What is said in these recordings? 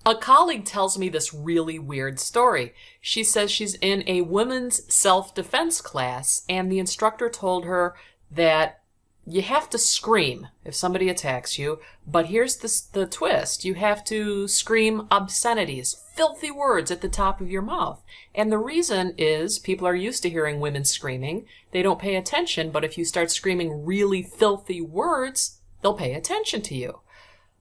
A colleague tells me this really weird story. She says she's in a women's self-defense class, and the instructor told her that you have to scream if somebody attacks you, but here's the twist. You have to scream obscenities, filthy words at the top of your mouth. And the reason is people are used to hearing women screaming. They don't pay attention, but if you start screaming really filthy words, they'll pay attention to you.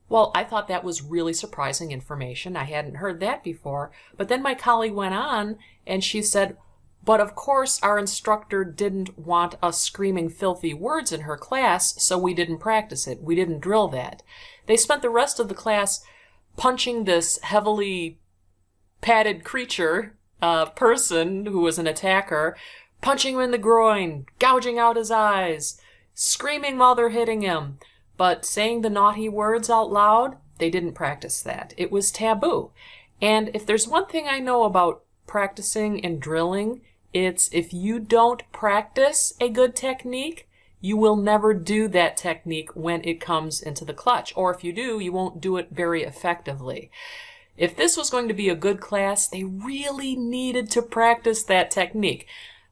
Well, I thought that was really surprising information. I hadn't heard that before. But then my colleague went on and she said, but of course our instructor didn't want us screaming filthy words in her class, so we didn't practice it. We didn't drill that. They spent the rest of the class punching this heavily padded creature, person who was an attacker, punching him in the groin, gouging out his eyes, screaming while they're hitting him. But saying the naughty words out loud, they didn't practice that. It was taboo. And if there's one thing I know about practicing and drilling, it's if you don't practice a good technique, you will never do that technique when it comes into the clutch. Or if you do, you won't do it very effectively. If this was going to be a good class, they really needed to practice that technique.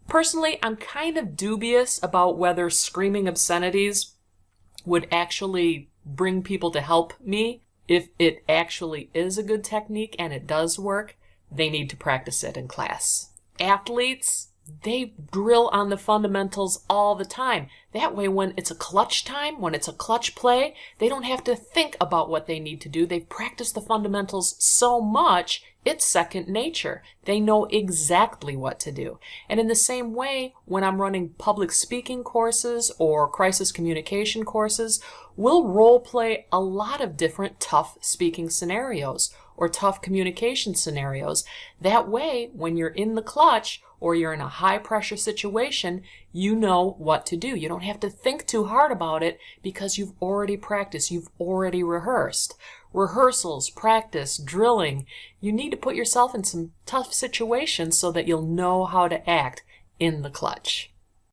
Personally, I'm kind of dubious about whether screaming obscenities would actually bring people to help me. If it actually is a good technique and it does work, they need to practice it in class. Athletes, they drill on the fundamentals all the time. That way, when it's a clutch time, when it's a clutch play, they don't have to think about what they need to do. They've practiced the fundamentals so much, it's second nature. They know exactly what to do. And in the same way, when I'm running public speaking courses or crisis communication courses, we'll role play a lot of different tough speaking scenarios or tough communication scenarios. That way, when you're in the clutch or you're in a high pressure situation, you know what to do. You don't have to think too hard about it because you've already practiced, you've already rehearsed. Rehearsals, practice, drilling. You need to put yourself in some tough situations so that you'll know how to act in the clutch.